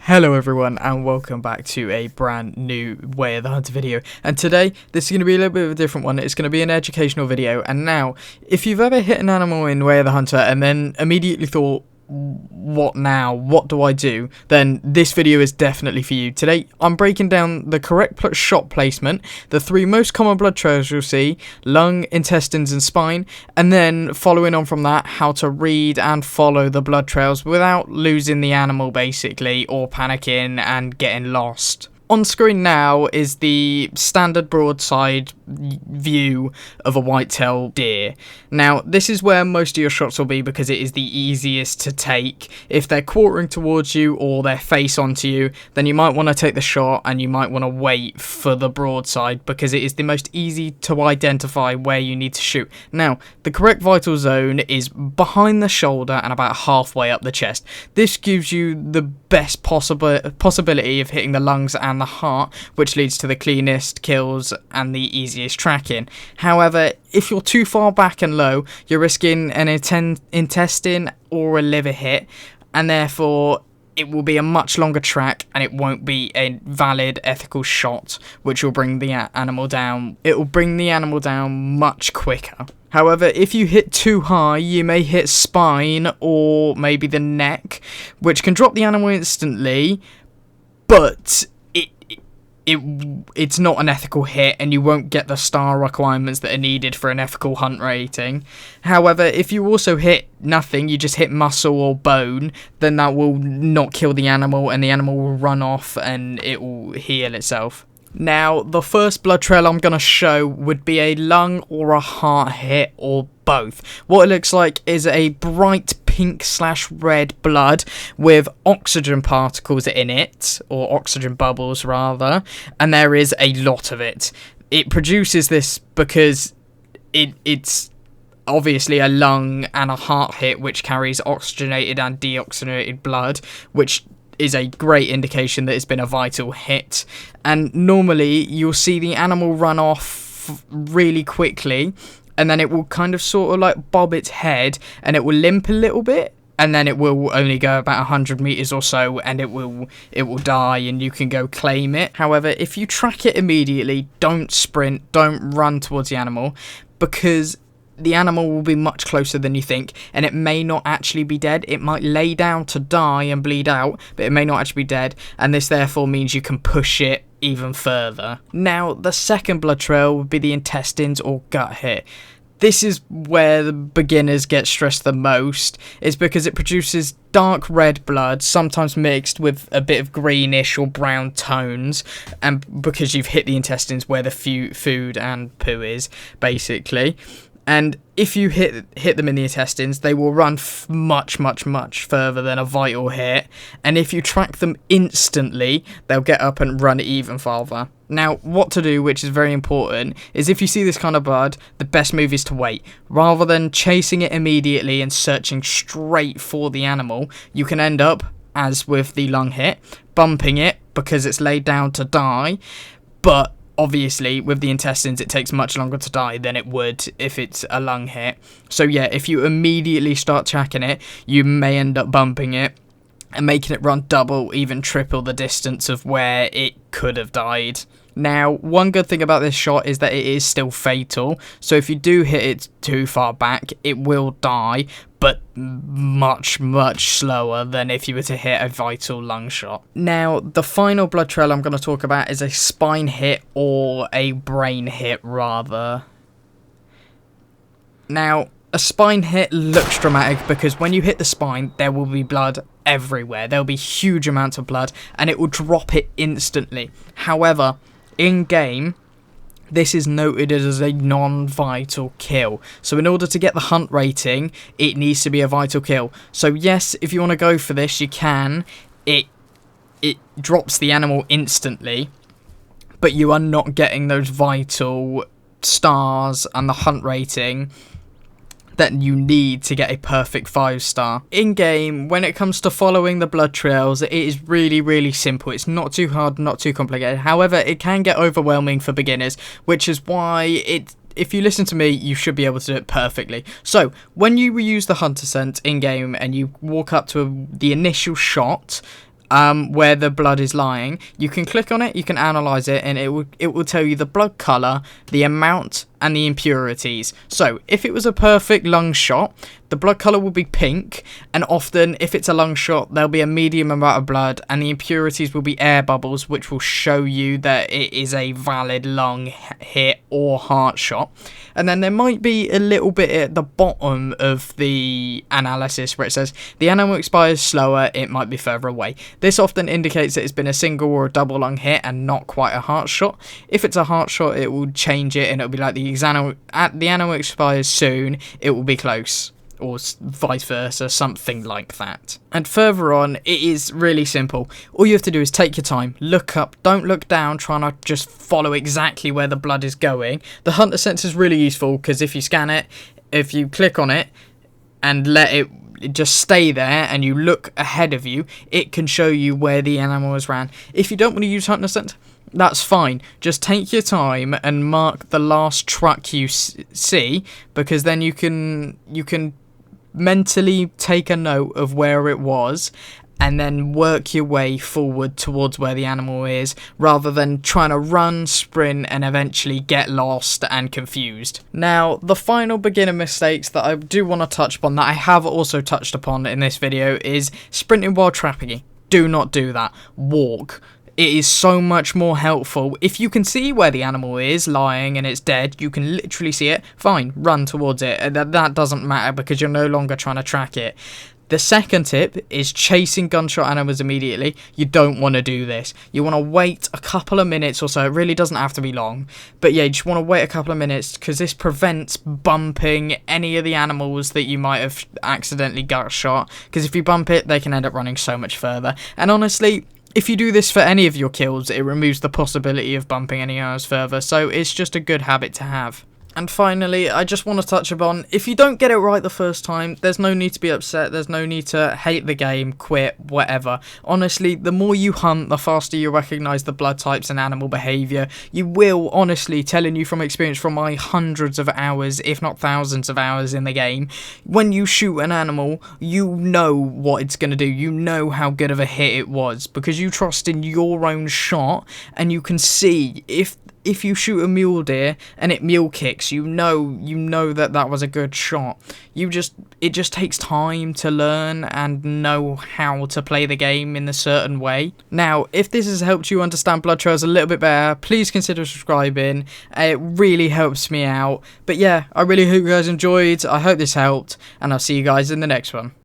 Hello everyone and welcome back to a brand new Way of the Hunter video, and today this is going to be a little bit of a different one. It's going to be an educational video. And now, if you've ever hit an animal in Way of the Hunter and then immediately thought, what now, what do I do, then this video is definitely for you. Today I'm breaking down the correct shot placement, the 3 most common blood trails you'll see: lung, intestines and spine, and then following on from that, how to read and follow the blood trails without losing the animal basically, or panicking and getting lost. On screen now is the standard broadside view of a whitetail deer. Now, this is where most of your shots will be because it is the easiest to take. If they're quartering towards you or they're face onto you, then you might want to take the shot and you might want to wait for the broadside because it is the most easy to identify where you need to shoot. Now, the correct vital zone is behind the shoulder and about halfway up the chest. This gives you the best possibility of hitting the lungs and the heart, which leads to the cleanest kills and the easiest tracking. However, if you're too far back and low, you're risking an intestine or a liver hit, and therefore it will be a much longer track and it won't be a valid ethical shot, which will bring the animal down. It will bring the animal down much quicker. However, if you hit too high, you may hit spine or maybe the neck, which can drop the animal instantly, but it's not an ethical hit and you won't get the star requirements that are needed for an ethical hunt rating. However, if you also hit nothing, you just hit muscle or bone, then that will not kill the animal and the animal will run off and it will heal itself. Now, the first blood trail I'm going to show would be a lung or a heart hit or both. What it looks like is a bright pink/red blood with oxygen particles in it, or oxygen bubbles rather, and there is a lot of it. It produces this because it's obviously a lung and a heart hit which carries oxygenated and deoxygenated blood, which is a great indication that it's been a vital hit. And normally you'll see the animal run off really quickly, and then it will kind of sort of like bob its head and it will limp a little bit, and then it will only go about 100 meters or so and it will die and you can go claim it. However, if you track it immediately, don't sprint, don't run towards the animal, because the animal will be much closer than you think, and it may not actually be dead. It might lay down to die and bleed out, but it may not actually be dead, and this therefore means you can push it even further. Now, the second blood trail would be the intestines or gut hit. This is where the beginners get stressed the most. It's because it produces dark red blood, sometimes mixed with a bit of greenish or brown tones, and because you've hit the intestines where the food and poo is, basically. And if you hit them in the intestines, they will run much further than a vital hit. And if you track them instantly, they'll get up and run even farther. Now, what to do, which is very important, is if you see this kind of blood, the best move is to wait. Rather than chasing it immediately and searching straight for the animal, you can end up, as with the lung hit, bumping it because it's laid down to die. But obviously, with the intestines, it takes much longer to die than it would if it's a lung hit. So yeah, if you immediately start tracking it, you may end up bumping it and making it run double, even triple the distance of where it could have died. Now, one good thing about this shot is that it is still fatal, so if you do hit it too far back, it will die, but much slower than if you were to hit a vital lung shot. Now, the final blood trail I'm going to talk about is a spine hit or a brain hit, rather. Now, a spine hit looks dramatic because when you hit the spine, there will be blood everywhere. There will be huge amounts of blood, and it will drop it instantly. However, in-game, this is noted as a non-vital kill. So in order to get the hunt rating, it needs to be a vital kill. So yes, if you want to go for this, you can. It drops the animal instantly, but you are not getting those vital stars and the hunt rating that you need to get a perfect 5-star. In-game, when it comes to following the blood trails, it is really simple. It's not too hard, not too complicated. However, it can get overwhelming for beginners, which is why if you listen to me, you should be able to do it perfectly. So, when you use the hunter scent in-game and you walk up to the initial shot, where the blood is lying, you can click on it, you can analyze it, and it will tell you the blood color, the amount, and the impurities. So if it was a perfect lung shot, the blood color will be pink, and often if it's a lung shot, there'll be a medium amount of blood, and the impurities will be air bubbles, which will show you that it is a valid lung hit or heart shot. And then there might be a little bit at the bottom of the analysis where it says the animal expires slower, it might be further away. This often indicates that it's been a single or a double lung hit and not quite a heart shot. If it's a heart shot, it will change it, and it'll be like the animal expires soon, it will be close, or vice versa, something like that. And further on, it is really simple. All you have to do is take your time, look up, don't look down, try not just follow exactly where the blood is going. The hunter sense is really useful because if you scan it, if you click on it and let it just stay there and you look ahead of you, it can show you where the animal has ran. If you don't want to use hunter sense, that's fine. Just take your time and mark the last truck you see, because then you can mentally take a note of where it was and then work your way forward towards where the animal is, rather than trying to run, sprint, and eventually get lost and confused. Now, the final beginner mistakes that I do want to touch upon, that I have also touched upon in this video, is sprinting while trapping. Do not do that. Walk. It is so much more helpful. If you can see where the animal is lying and it's dead, you can literally see it, fine, run towards it. That doesn't matter because you're no longer trying to track it. The second tip is chasing gunshot animals immediately. You don't want to do this. You want to wait a couple of minutes or so. It really doesn't have to be long. But yeah, you just want to wait a couple of minutes because this prevents bumping any of the animals that you might have accidentally gut shot. Because if you bump it, they can end up running so much further. And honestly, if you do this for any of your kills, it removes the possibility of bumping any animals further. So it's just a good habit to have. And finally, I just want to touch upon, if you don't get it right the first time, there's no need to be upset, there's no need to hate the game, quit, whatever. Honestly, the more you hunt, the faster you recognise the blood types and animal behaviour. You will, honestly, telling you from experience from my hundreds of hours, if not thousands of hours in the game, when you shoot an animal, you know what it's going to do, you know how good of a hit it was, because you trust in your own shot, and you can see if you shoot a mule deer and it mule kicks, you know that was a good shot. It just takes time to learn and know how to play the game in a certain way. Now, if this has helped you understand blood trails a little bit better, please consider subscribing. It really helps me out. But yeah, I really hope you guys enjoyed. I hope this helped, and I'll see you guys in the next one.